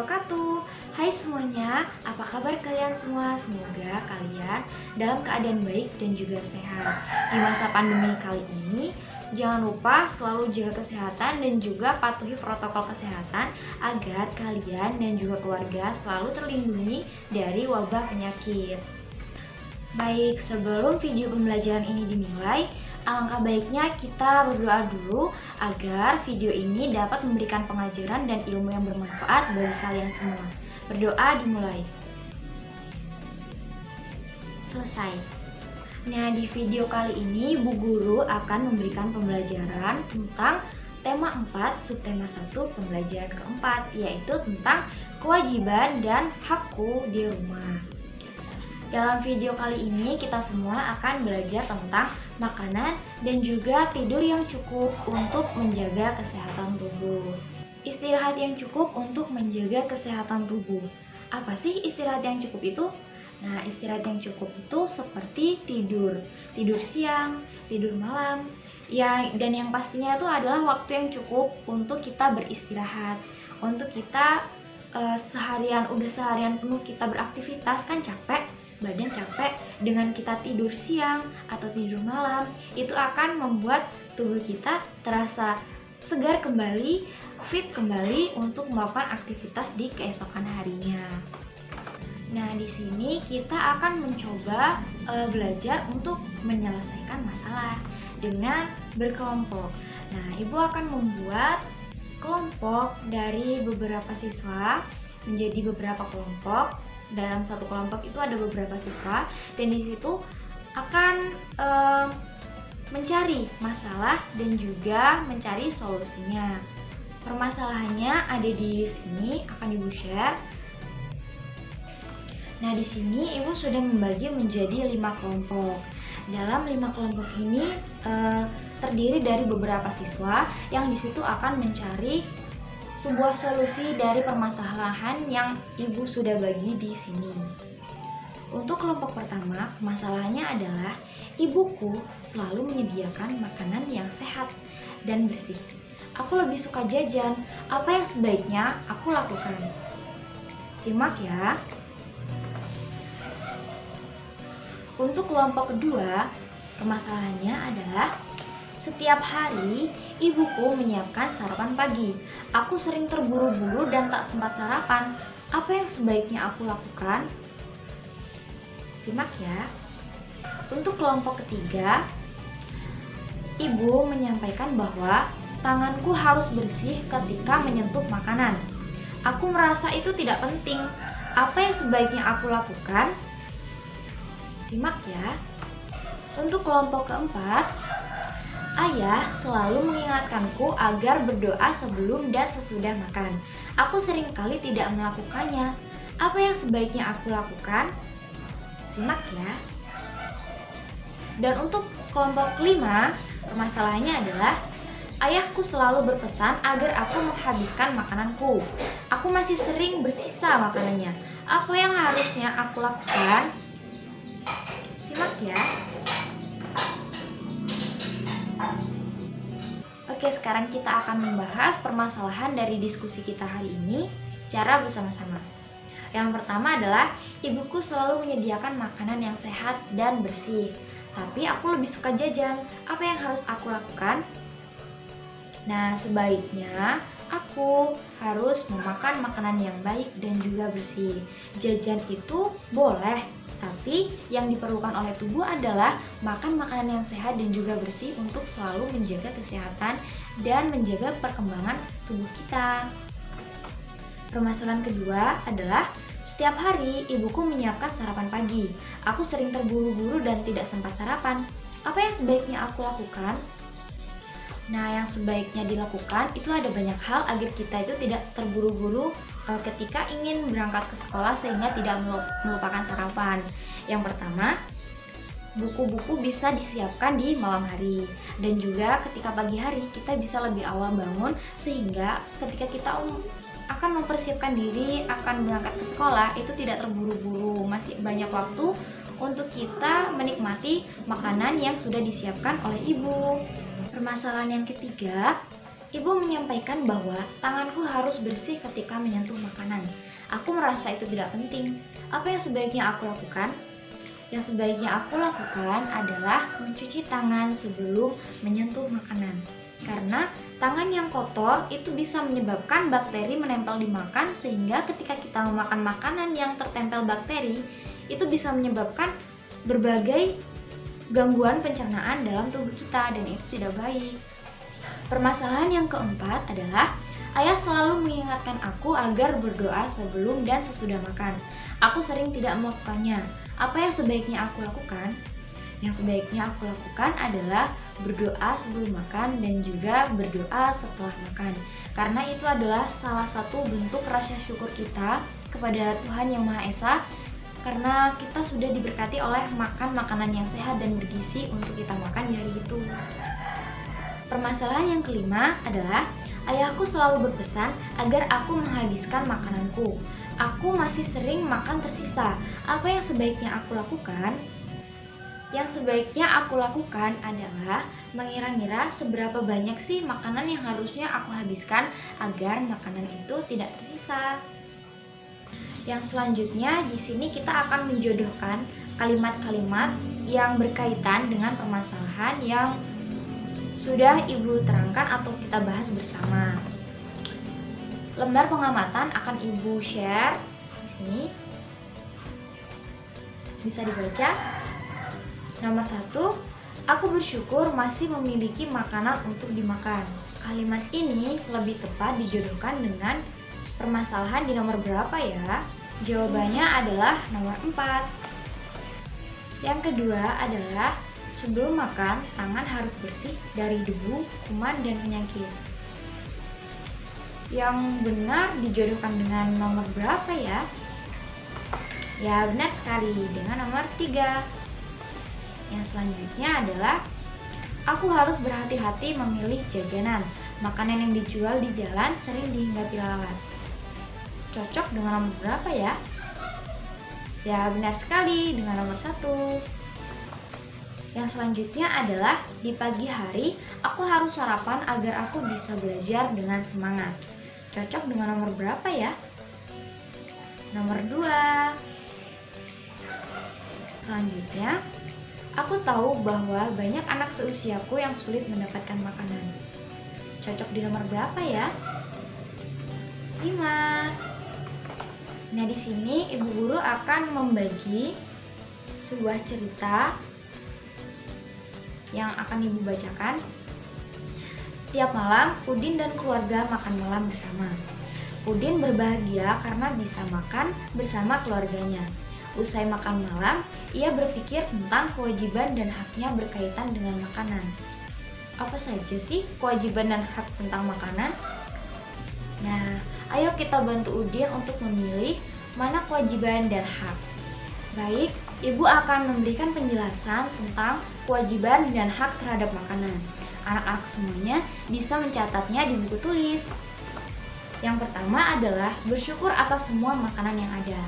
wabarakatuh. Hai semuanya, apa kabar kalian semua? Semoga kalian dalam keadaan baik dan juga sehat. Di masa pandemi kali ini, jangan lupa selalu jaga kesehatan dan juga patuhi protokol kesehatan agar kalian dan juga keluarga selalu terlindungi dari wabah penyakit. Baik, sebelum video pembelajaran ini dimulai, alangkah baiknya kita berdoa dulu agar video ini dapat memberikan pengajaran dan ilmu yang bermanfaat bagi kalian semua. Berdoa dimulai. Selesai. Nah, di video kali ini Bu Guru akan memberikan pembelajaran tentang tema 4, subtema 1, pembelajaran keempat, yaitu tentang kewajiban dan hakku di rumah. Dalam video kali ini kita semua akan belajar tentang makanan dan juga tidur yang cukup untuk menjaga kesehatan tubuh. Istirahat yang cukup untuk menjaga kesehatan tubuh. Apa sih istirahat yang cukup itu? Nah, istirahat yang cukup itu seperti tidur siang, tidur malam, ya, dan yang pastinya itu adalah waktu yang cukup untuk kita beristirahat, untuk kita seharian penuh kita beraktivitas kan capek, badan capek, dengan kita tidur siang atau tidur malam itu akan membuat tubuh kita terasa segar kembali, fit kembali untuk melakukan aktivitas di keesokan harinya. Nah, di sini kita akan mencoba belajar untuk menyelesaikan masalah dengan berkelompok. Nah, Ibu akan membuat kelompok dari beberapa siswa menjadi beberapa kelompok. Dalam satu kelompok itu ada beberapa siswa dan di situ akan mencari masalah dan juga mencari solusinya. Permasalahannya ada di sini, akan Ibu share. Nah, di sini Ibu sudah membagi menjadi 5 kelompok. Dalam 5 kelompok ini terdiri dari beberapa siswa yang di situ akan mencari sebuah solusi dari permasalahan yang Ibu sudah bagi di sini. Untuk kelompok pertama, masalahnya adalah ibuku selalu menyediakan makanan yang sehat dan bersih. Aku lebih suka jajan. Apa yang sebaiknya aku lakukan? Simak ya. Untuk kelompok kedua, permasalahannya adalah setiap hari, ibuku menyiapkan sarapan pagi. Aku sering terburu-buru dan tak sempat sarapan. Apa yang sebaiknya aku lakukan? Simak ya. Untuk kelompok ketiga, ibu menyampaikan bahwa tanganku harus bersih ketika menyentuh makanan. Aku merasa itu tidak penting. Apa yang sebaiknya aku lakukan? Simak ya. Untuk kelompok keempat, ayah selalu mengingatkanku agar berdoa sebelum dan sesudah makan. Aku seringkali tidak melakukannya. Apa yang sebaiknya aku lakukan? Simak ya. Dan untuk kelompok kelima, permasalahannya adalah ayahku selalu berpesan agar aku menghabiskan makananku. Aku masih sering bersisa makanannya. Apa yang harusnya aku lakukan? Simak ya. Oke, sekarang kita akan membahas permasalahan dari diskusi kita hari ini secara bersama-sama. Yang pertama adalah ibuku selalu menyediakan makanan yang sehat dan bersih, tapi aku lebih suka jajan. Apa yang harus aku lakukan? Nah, sebaiknya aku harus memakan makanan yang baik dan juga bersih. Jajan itu boleh, tapi yang diperlukan oleh tubuh adalah makan makanan yang sehat dan juga bersih untuk selalu menjaga kesehatan dan menjaga perkembangan tubuh kita. Permasalahan kedua adalah setiap hari ibuku menyiapkan sarapan pagi. Aku sering terburu-buru dan tidak sempat sarapan. Apa yang sebaiknya aku lakukan? Nah, yang sebaiknya dilakukan itu ada banyak hal agar kita itu tidak terburu-buru ketika ingin berangkat ke sekolah sehingga tidak melupakan sarapan. Yang pertama, buku-buku bisa disiapkan di malam hari, dan juga ketika pagi hari kita bisa lebih awal bangun sehingga ketika kita akan mempersiapkan diri akan berangkat ke sekolah itu tidak terburu-buru, masih banyak waktu untuk kita menikmati makanan yang sudah disiapkan oleh ibu. Permasalahan yang ketiga, Ibu menyampaikan bahwa tanganku harus bersih ketika menyentuh makanan. Aku merasa itu tidak penting. Apa yang sebaiknya aku lakukan? Yang sebaiknya aku lakukan adalah mencuci tangan sebelum menyentuh makanan. Karena tangan yang kotor itu bisa menyebabkan bakteri menempel di makan, sehingga ketika kita memakan makanan yang tertempel bakteri, itu bisa menyebabkan berbagai gangguan pencernaan dalam tubuh kita, dan itu tidak baik. Permasalahan yang keempat adalah ayah selalu mengingatkan aku agar berdoa sebelum dan sesudah makan. Aku sering tidak melakukannya. Apa yang sebaiknya aku lakukan? Yang sebaiknya aku lakukan adalah berdoa sebelum makan dan juga berdoa setelah makan. Karena itu adalah salah satu bentuk rasa syukur kita kepada Tuhan Yang Maha Esa, karena kita sudah diberkati oleh makan makanan yang sehat dan bergizi untuk kita makan di hari itu. Permasalahan yang kelima adalah ayahku selalu berpesan agar aku menghabiskan makananku. Aku masih sering makan tersisa. Apa yang sebaiknya aku lakukan? Yang sebaiknya aku lakukan adalah mengira-ngira seberapa banyak sih makanan yang harusnya aku habiskan agar makanan itu tidak tersisa. Yang selanjutnya di sini kita akan menjodohkan kalimat-kalimat yang berkaitan dengan permasalahan yang sudah Ibu terangkan atau kita bahas bersama. Lembar pengamatan akan Ibu share di sini. Bisa dibaca. Nomor 1, aku bersyukur masih memiliki makanan untuk dimakan. Kalimat ini lebih tepat dijodohkan dengan permasalahan di nomor berapa ya? Jawabannya adalah nomor 4. Yang kedua adalah sebelum makan, tangan harus bersih dari debu, kuman, dan penyakit. Yang benar dijodohkan dengan nomor berapa ya? Ya, benar sekali, dengan nomor 3. Yang selanjutnya adalah aku harus berhati-hati memilih jajanan. Makanan yang dijual di jalan sering dihinggapi lalat. Cocok dengan nomor berapa ya? Ya, benar sekali, dengan nomor 1. Yang selanjutnya adalah di pagi hari aku harus sarapan agar aku bisa belajar dengan semangat. Cocok dengan nomor berapa ya? Nomor 2. Selanjutnya, aku tahu bahwa banyak anak seusiaku yang sulit mendapatkan makanan. Cocok di nomor berapa ya? 5. Nah, di sini Ibu Guru akan membagi sebuah cerita yang akan Ibu bacakan. Setiap malam, Udin dan keluarga makan malam bersama. Udin berbahagia karena bisa makan bersama keluarganya. Usai makan malam, ia berpikir tentang kewajiban dan haknya berkaitan dengan makanan. Apa saja sih kewajiban dan hak tentang makanan? Nah, ayo kita bantu Udin untuk memilih mana kewajiban dan hak. Baik, Ibu akan memberikan penjelasan tentang kewajiban dan hak terhadap makanan. Anak-anak semuanya bisa mencatatnya di buku tulis. Yang pertama adalah bersyukur atas semua makanan yang ada.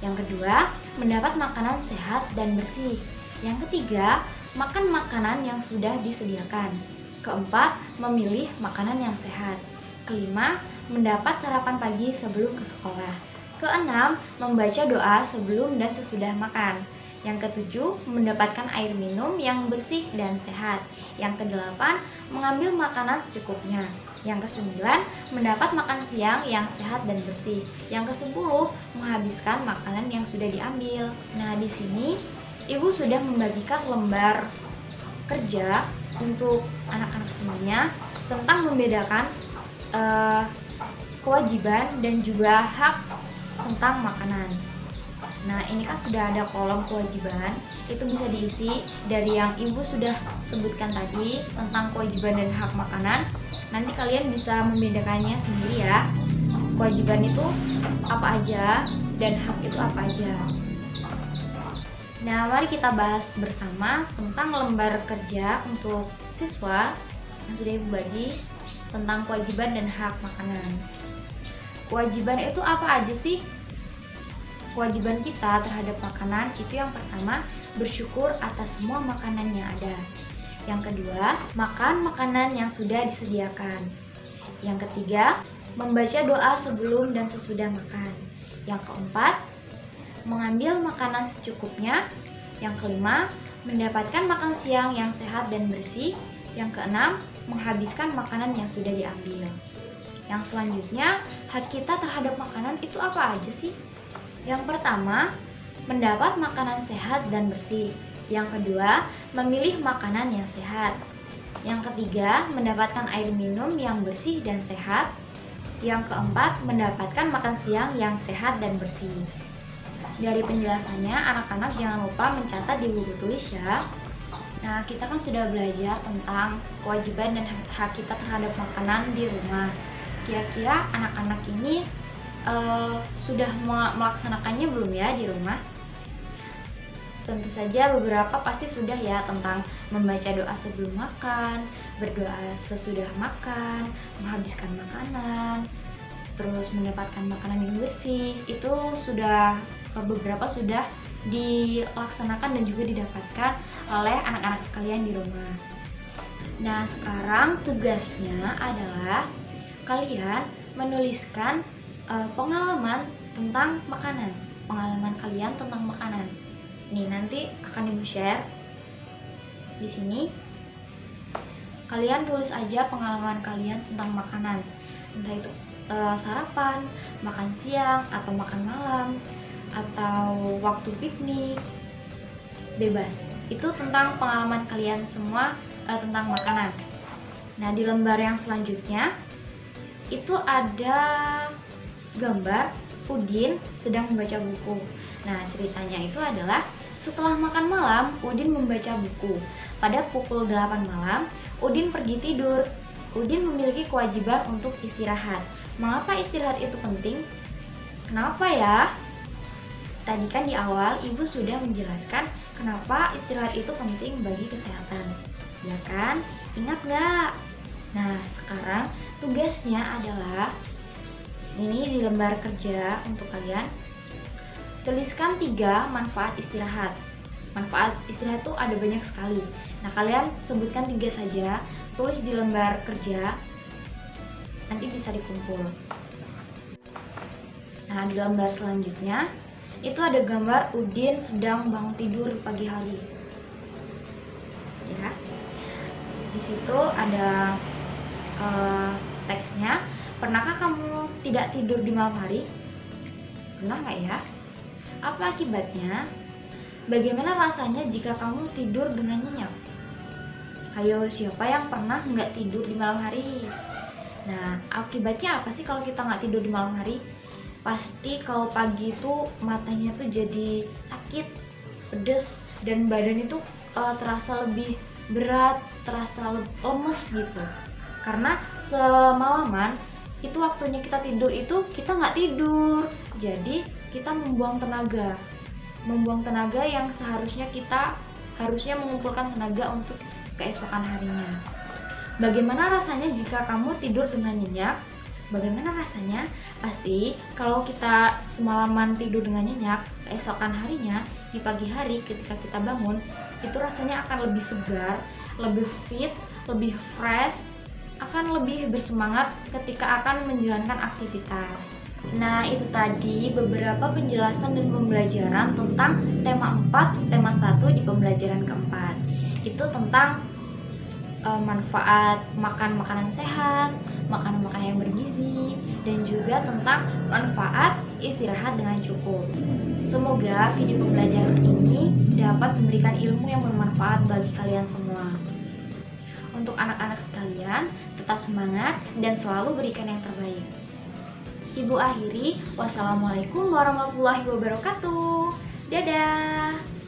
Yang kedua, mendapat makanan sehat dan bersih. Yang ketiga, makan makanan yang sudah disediakan. Keempat, memilih makanan yang sehat. Kelima, mendapat sarapan pagi sebelum ke sekolah. Keenam, membaca doa sebelum dan sesudah makan. Yang ketujuh, mendapatkan air minum yang bersih dan sehat. Yang kedelapan, mengambil makanan secukupnya. Yang kesembilan, mendapat makan siang yang sehat dan bersih. Yang kesepuluh, menghabiskan makanan yang sudah diambil. Nah, di sini Ibu sudah membagikan lembar kerja untuk anak-anak semuanya tentang membedakan kewajiban dan juga hak tentang makanan. Nah, ini kan sudah ada kolom kewajiban, itu bisa diisi dari yang Ibu sudah sebutkan tadi tentang kewajiban dan hak makanan. Nanti kalian bisa membedakannya sendiri ya. Kewajiban itu apa aja dan hak itu apa aja. Nah, mari kita bahas bersama tentang lembar kerja untuk siswa yang sudah Ibu bagi tentang kewajiban dan hak makanan. Kewajiban itu apa aja sih? Kewajiban kita terhadap makanan itu yang pertama, bersyukur atas semua makanan yang ada. Yang kedua, makan makanan yang sudah disediakan. Yang ketiga, membaca doa sebelum dan sesudah makan. Yang keempat, mengambil makanan secukupnya. Yang kelima, mendapatkan makan siang yang sehat dan bersih. Yang keenam, menghabiskan makanan yang sudah diambil. Yang selanjutnya, hak kita terhadap makanan itu apa aja sih? Yang pertama, mendapat makanan sehat dan bersih. Yang kedua, memilih makanan yang sehat. Yang ketiga, mendapatkan air minum yang bersih dan sehat. Yang keempat, mendapatkan makan siang yang sehat dan bersih. Dari penjelasannya, anak-anak jangan lupa mencatat di buku tulis ya. Nah, kita kan sudah belajar tentang kewajiban dan hak kita terhadap makanan di rumah. Kira-kira anak-anak ini sudah melaksanakannya belum ya di rumah? Tentu saja beberapa pasti sudah ya, tentang membaca doa sebelum makan, berdoa sesudah makan, menghabiskan makanan, terus mendapatkan makanan yang bersih. Itu sudah beberapa sudah dilaksanakan dan juga didapatkan oleh anak-anak sekalian di rumah. Nah, sekarang tugasnya adalah kalian menuliskan pengalaman tentang makanan, pengalaman kalian tentang makanan. Nih, nanti akan ibu share di sini. Kalian tulis aja pengalaman kalian tentang makanan, entah itu sarapan, makan siang, atau makan malam, atau waktu piknik, bebas. Itu tentang pengalaman kalian semua tentang makanan. Nah, di lembar yang selanjutnya itu ada gambar Udin sedang membaca buku. Nah, ceritanya itu adalah setelah makan malam, Udin membaca buku. Pada pukul 8 malam, Udin pergi tidur. Udin memiliki kewajiban untuk istirahat. Mengapa istirahat itu penting? Kenapa ya? Tadi kan di awal ibu sudah menjelaskan kenapa istirahat itu penting bagi kesehatan. Ya kan? Ingat nggak? Nah, sekarang tugasnya adalah ini di lembar kerja untuk kalian. Tuliskan 3 manfaat istirahat. Manfaat istirahat itu ada banyak sekali. Nah, kalian sebutkan 3 saja, tulis di lembar kerja. Nanti bisa dikumpul. Nah, di lembar selanjutnya itu ada gambar Udin sedang bangun tidur pagi hari. Ya. Di situ ada teksnya. Pernahkah kamu tidak tidur di malam hari? Pernah nggak ya? Apa akibatnya? Bagaimana rasanya jika kamu tidur dengan nyenyak? Ayo, siapa yang pernah nggak tidur di malam hari? Nah, akibatnya apa sih kalau kita nggak tidur di malam hari? Pasti kalau pagi itu matanya tuh jadi sakit, pedes, dan badan itu terasa lebih berat, terasa lemes gitu. Karena semalaman itu waktunya kita tidur itu kita nggak tidur, jadi kita membuang tenaga yang seharusnya kita mengumpulkan tenaga untuk keesokan harinya. Bagaimana rasanya jika kamu tidur dengan nyenyak? Bagaimana rasanya? Pasti kalau kita semalaman tidur dengan nyenyak, keesokan harinya di pagi hari ketika kita bangun itu rasanya akan lebih segar, lebih fit, lebih fresh, akan lebih bersemangat ketika akan menjalankan aktivitas. Nah, itu tadi beberapa penjelasan dan pembelajaran tentang tema 4 subtema 1 di pembelajaran keempat. Itu tentang manfaat makan makanan sehat, makanan-makanan yang bergizi, dan juga tentang manfaat istirahat dengan cukup. Semoga video pembelajaran ini dapat memberikan ilmu yang bermanfaat bagi kalian semua. Untuk anak-anak sekalian, tetap semangat dan selalu berikan yang terbaik. Ibu akhiri, wassalamualaikum warahmatullahi wabarakatuh. Dadah.